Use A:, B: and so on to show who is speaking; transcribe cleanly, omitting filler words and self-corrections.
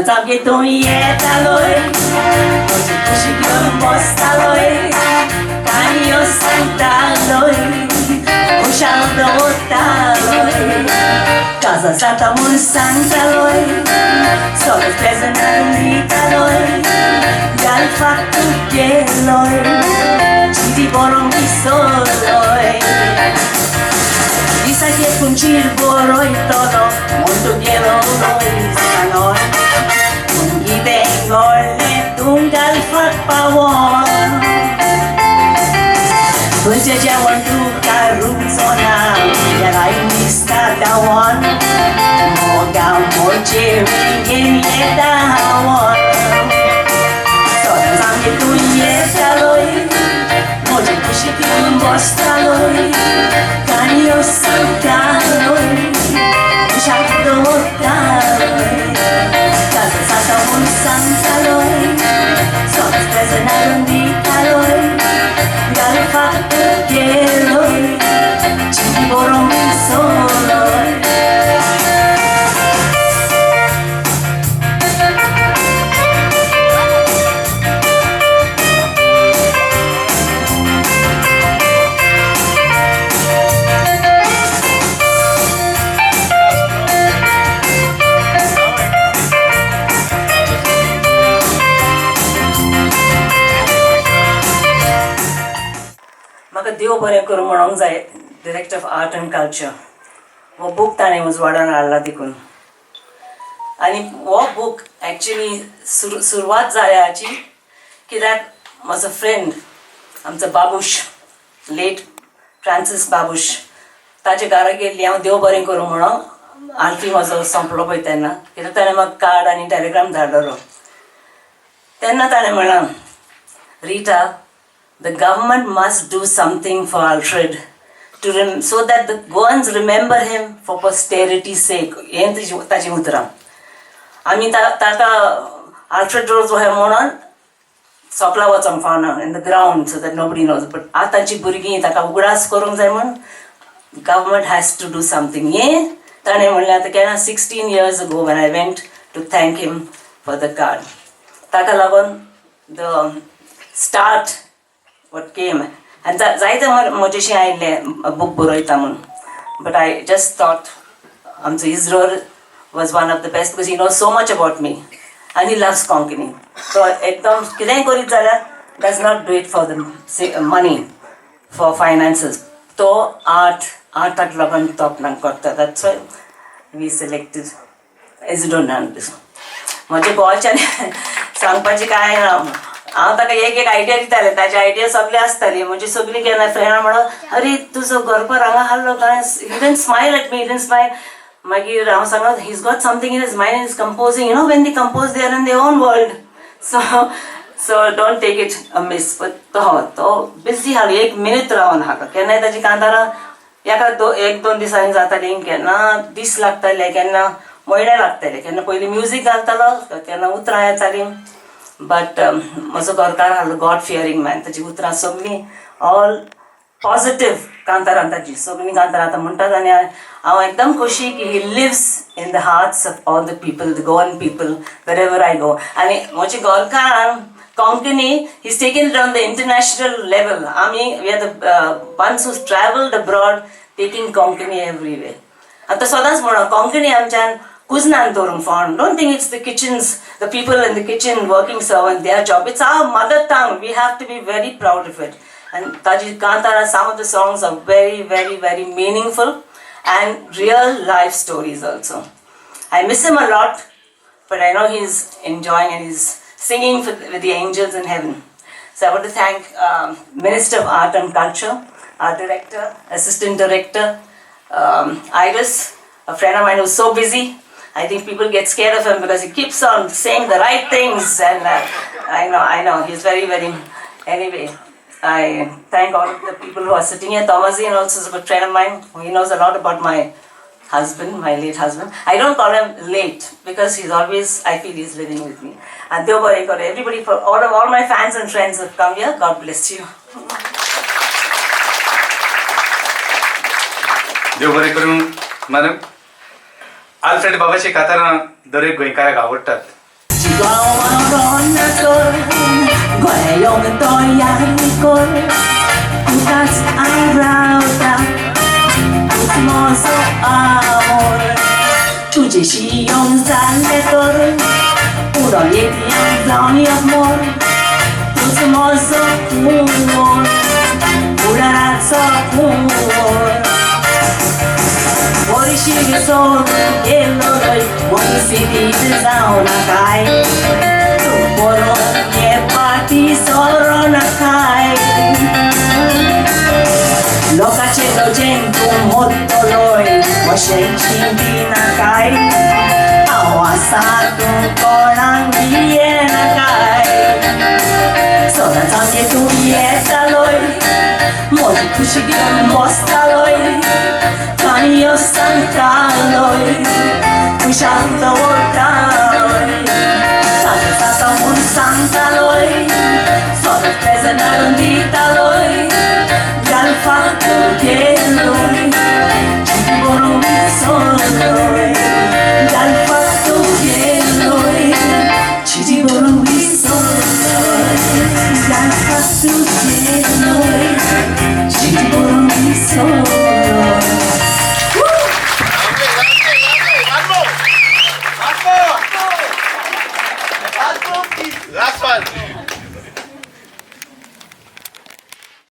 A: सदांच आमगे तूं येतालोय म्हजी कुशीक घेवन बसतालोय काणयो सांगतालोय खुशाल दवरतालोय काजा जाता म्हूण सांगतालोय सगळें प्रेझेंट हाडून दितालोय गालफाक तूं गेलोय चिटी बरोवंक विसरलोय disakie kuncir boroi todo mundo quiero sanoy ide gole tunggal fat pawon bunje jawan tu karung sona ya rai mista dawan moga moje ringen yedawon so samye tu yesaloy moje kushikun bostaloy kanyo sangkaloy shakdotaloy kaza sata mun sangkaloy sonas presenarun di kaloy galfak geloy chini borong soloy देव बरें करूं म्हणूंक जाय director of art and culture हो book ताणें उजवाडान हाडला देखून आनी हो बूक एक्चुली सुरवात जाल्या हाची कित्याक म्हजो फ्रेंड आमचो बाबूश लेट फ्रांसीस बाबूश ताचे घरा गेल्ली हांव देव बरें करूं म्हणून आल्फी म्हजो संपलो पळय तेन्ना कित्याक ताणें म्हाका कार्ड आनी टॅलिग्राम धाडलेलो तेन्ना ताणें म्हणलां Rita the government must do something for Alfred so that the Goans remember him for posterity's sake. हें ताची उतरां आमी ताका आल्फ्रेड रोज हे म्हणून सोकला वचोंक फावना in the ground so that nobody knows but आतांची भुरगीं ताका उगडास करूंक जाय म्हूण government has to do something हें ताणें म्हणलें आतां केन्ना 16 years ago when I went to thank him for the card ताका लागून the start what came and जायते म्हजेशी आयिल्ले बूक बरयता म्हूण but I just thought आमचो इज्रोर was one of the best because he knows so much about me and he loves Konkani so एकदम कितेंय करीत जाल्यार does not do it for the money for finances तो आर्टाक लागून तो आपणाक करता that's why we selected Isidore Hernandez म्हजे गोंयच्यान सांगपाचें कांय ना हांव ताका एक आयडिया दितालें ताची आयडिया सगळी आसताली म्हणजे सगळीं केन्ना फ्रेंडां म्हणून अरे तुजो घरकार हांगा हाडलो काय he didn't smile at me he didn't smile मागीर हांव सांगलो he is got something in his mind is composing you know when they compose they are in their own world so don't take it amiss but तो busy हालो 1 minute रावन हाका केन्नाय ताची कांतारां एका 1-2 दिसांनी जातालीं केन्ना दीस लागताले केन्ना म्हयने लागताले केन्ना पयलीं म्युजीक घालतालो केन्ना उतरां येतालीं बट म्हजो घरकार हालो गॉड फियरींग मॅन ताची उतरां सगळीं ऑल पॉजिटीव कांतारां ताची सगळीं कांतारां आतां म्हणटात आनी हांव एकदम खोशी की he lives in the hearts of all the people the Goan people wherever I go आनी म्हजे घरकारान Konkani he is taken it on the international level आमी we are the ones who travelled abroad taking Konkani everywhere आतां सदांच म्हणो कोंकणी आमच्यान कुजनान दवरूंक फावन don't think it's the kitchens the people in the kitchen working servant their job it's our mother tongue we have to be very proud of it and Taji Kantara some of the songs are very very very meaningful and real life stories also I miss him a lot but I know he's enjoying and he's singing with the angels in heaven so I want to thank Minister of Art and Culture our director assistant director Iris a friend of mine who's so busy I think people get scared of him because he keeps on saying the right things and I know he's very very anyway I thank all of the people who are sitting here Thomasine also is a good friend of mine he knows a lot about my husband my late husband I don't call him late because he's always I feel he's living with me and everybody for all my fans and friends have come here God bless you
B: देव बरें करूं madam Alfred बाबाची कातारां दर एक गोंयकाराक आवडटात
A: yakikol Kutas ang rauta Kusmoso amor तुझ्याशी येऊन चालले तर पुढं येते जाऊन amor तुझ माझं humor उडाणाचं humor वर्षी सोडून गेलो रे परिस्थितीत जाऊ नकाय तू बरोबर ये पाठी सोडू नकाय लोकाचे दोजेन तू मोठलोय वशेची नकाय आवासातून कोणाक येनकाय सोदांचे तू येतालोय मोठी खुशी घेऊन बसतालोय काणयो सांगतालोय खुशाल दवरता